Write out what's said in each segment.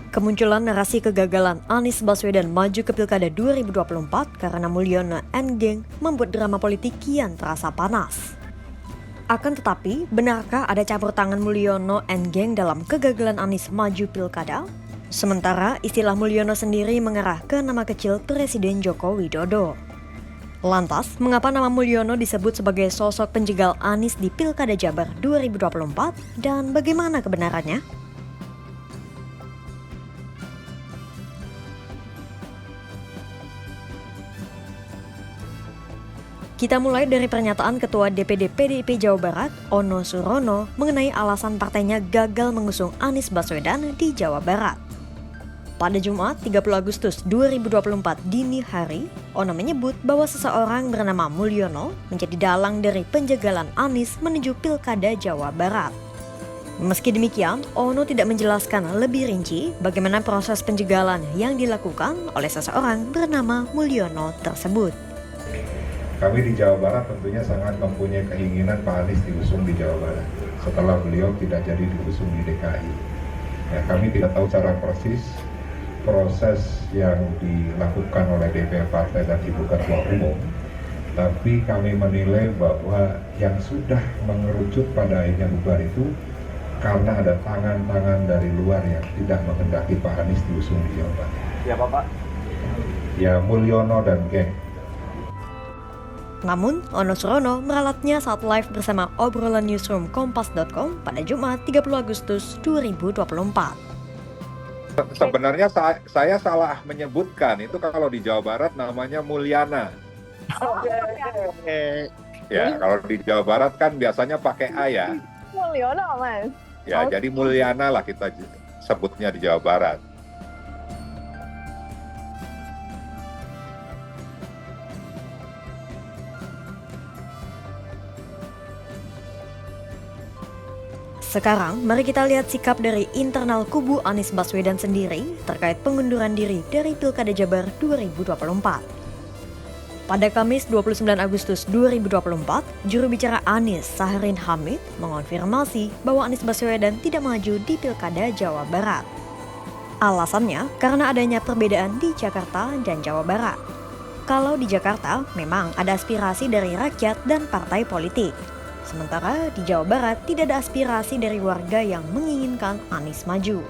Kemunculan narasi kegagalan Anies Baswedan maju ke Pilkada 2024 karena Mulyono and geng membuat drama politik kian terasa panas. Akan tetapi, benarkah ada campur tangan Mulyono and geng dalam kegagalan Anies maju Pilkada? Sementara istilah Mulyono sendiri mengarah ke nama kecil Presiden Joko Widodo. Lantas, mengapa nama Mulyono disebut sebagai sosok penjegal Anies di Pilkada Jabar 2024 dan bagaimana kebenarannya? Kita mulai dari pernyataan Ketua DPD PDIP Jawa Barat, Ono Surono, mengenai alasan partainya gagal mengusung Anies Baswedan di Jawa Barat. Pada Jumat 30 Agustus 2024 dini hari, Ono menyebut bahwa seseorang bernama Mulyono menjadi dalang dari penjagalan Anies menuju Pilkada Jawa Barat. Meski demikian, Ono tidak menjelaskan lebih rinci bagaimana proses penjagalan yang dilakukan oleh seseorang bernama Mulyono tersebut. Kami di Jawa Barat tentunya sangat mempunyai keinginan Pak Anies diusung di Jawa Barat setelah beliau tidak jadi diusung di DKI. Ya, kami tidak tahu secara persis proses yang dilakukan oleh DPR Partai dan Ibu Ketua Umum, tapi kami menilai bahwa yang sudah mengerucut pada akhirnya bubar itu karena ada tangan-tangan dari luar yang tidak menghendaki Pak Anies diusung di Jawa Barat. Ya Bapak? Ya, Mulyono dan geng. Namun, Ono Surono meralatnya saat live bersama obrolan newsroom kompas.com pada Jumat 30 Agustus 2024. Sebenarnya saya salah menyebutkan, itu kalau di Jawa Barat namanya Mulyana. Ya, kalau di Jawa Barat kan biasanya pakai A ya. Mulyono, Mas. Ya, jadi Mulyana lah kita sebutnya di Jawa Barat. Sekarang, mari kita lihat sikap dari internal kubu Anies Baswedan sendiri terkait pengunduran diri dari Pilkada Jabar 2024. Pada Kamis 29 Agustus 2024, juru bicara Anies, Saharin Hamid, mengonfirmasi bahwa Anies Baswedan tidak maju di Pilkada Jawa Barat. Alasannya karena adanya perbedaan di Jakarta dan Jawa Barat. Kalau di Jakarta, memang ada aspirasi dari rakyat dan partai politik. Sementara di Jawa Barat tidak ada aspirasi dari warga yang menginginkan Anies maju.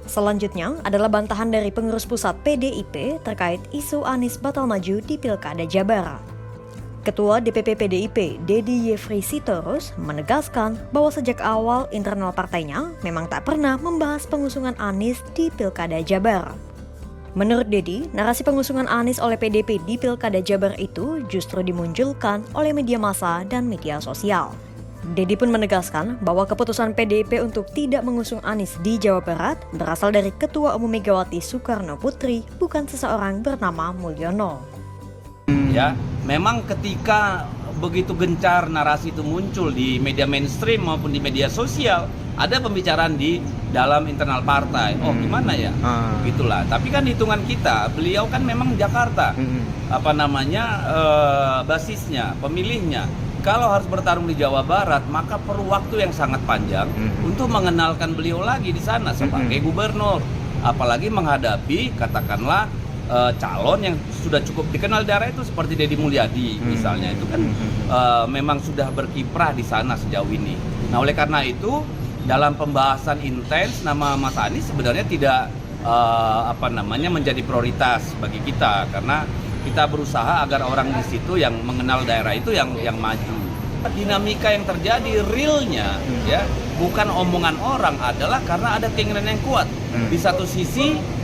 Selanjutnya adalah bantahan dari pengurus pusat PDIP terkait isu Anies batal maju di Pilkada Jabar. Ketua DPP PDIP, Dedi Yefri Sitorus, menegaskan bahwa sejak awal internal partainya memang tak pernah membahas pengusungan Anies di Pilkada Jabar. Menurut Dedi, narasi pengusungan Anies oleh PDIP di Pilkada Jabar itu justru dimunculkan oleh media massa dan media sosial. Dedi pun menegaskan bahwa keputusan PDIP untuk tidak mengusung Anies di Jawa Barat berasal dari Ketua Umum Megawati Soekarno Putri, bukan seseorang bernama Mulyono. Ya, memang ketika begitu gencar narasi itu muncul di media mainstream maupun di media sosial, ada pembicaraan di dalam internal partai. Oh, gimana ya? Gitulah. Tapi kan hitungan kita, beliau kan memang Jakarta. Basisnya, pemilihnya. Kalau harus bertarung di Jawa Barat, maka perlu waktu yang sangat panjang untuk mengenalkan beliau lagi di sana sebagai gubernur. Apalagi menghadapi katakanlah calon yang sudah cukup dikenal daerah itu seperti Deddy Mulyadi misalnya, itu kan memang sudah berkiprah di sana sejauh ini. Nah, oleh karena itu dalam pembahasan intens nama Mas Anies sebenarnya tidak menjadi prioritas bagi kita, karena kita berusaha agar orang di situ yang mengenal daerah itu yang maju. Dinamika yang terjadi realnya ya bukan omongan orang, adalah karena ada keinginan yang kuat. Di satu sisi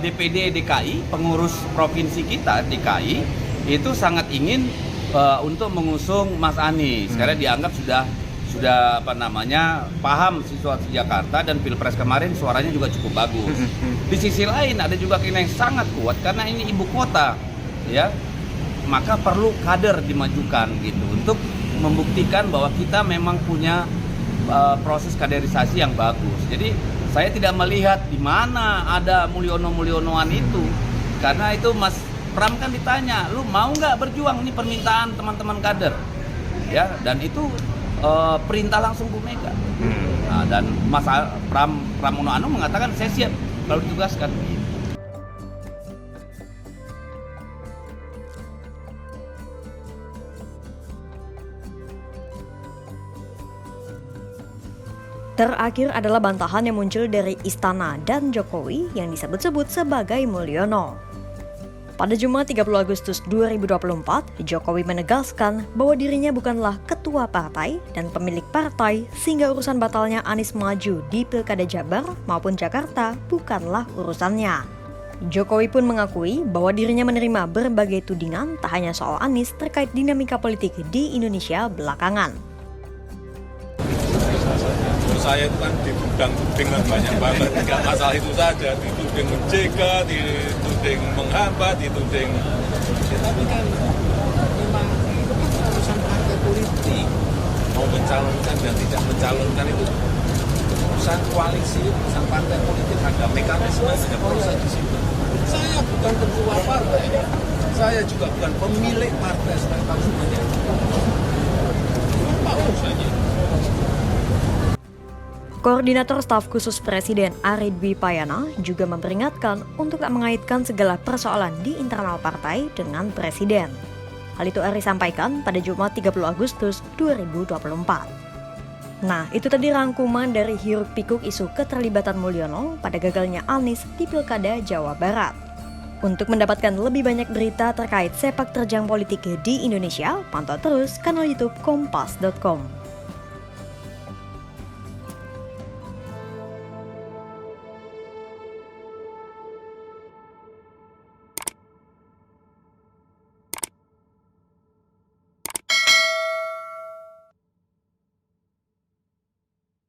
DPD DKI, pengurus provinsi kita DKI itu sangat ingin untuk mengusung Mas Anies karena dianggap sudah paham situasi Jakarta, dan Pilpres kemarin suaranya juga cukup bagus. Di sisi lain ada juga keinginan yang sangat kuat karena ini ibu kota ya, maka perlu kader dimajukan gitu untuk membuktikan bahwa kita memang punya proses kaderisasi yang bagus. Jadi saya tidak melihat di mana ada Mulyono-Mulyonoan itu, karena itu Mas Pram kan ditanya, lu mau nggak berjuang, ini permintaan teman-teman kader, ya, dan itu perintah langsung Bu Mega. Nah, dan Mas Pramono Anung mengatakan saya siap kalau ditugaskan. Terakhir adalah bantahan yang muncul dari Istana dan Jokowi yang disebut-sebut sebagai Mulyono. Pada Jumat 30 Agustus 2024, Jokowi menegaskan bahwa dirinya bukanlah ketua partai dan pemilik partai sehingga urusan batalnya Anies maju di Pilkada Jabar maupun Jakarta bukanlah urusannya. Jokowi pun mengakui bahwa dirinya menerima berbagai tudingan tak hanya soal Anies terkait dinamika politik di Indonesia belakangan. Saya itu kan dituding banyak banget, tidak masalah itu saja, dituding mencegat, dituding menghambat, dituding. Ya, tapi kan memang itu kan urusan partai politik, mau mencalonkan dan tidak mencalonkan itu urusan koalisi, urusan partai politik, ada mekanisme, ada proses di situ. Saya bukan ketua partai, saya juga bukan pemilik partai, saya tahu semuanya. Apa urusannya? Koordinator Staf Khusus Presiden Ari Dwi Payana juga memperingatkan untuk tak mengaitkan segala persoalan di internal partai dengan Presiden. Hal itu Ari sampaikan pada Jumat 30 Agustus 2024. Nah, itu tadi rangkuman dari hiruk pikuk isu keterlibatan Mulyono pada gagalnya Anies di Pilkada Jawa Barat. Untuk mendapatkan lebih banyak berita terkait sepak terjang politik di Indonesia, pantau terus kanal YouTube Kompas.com.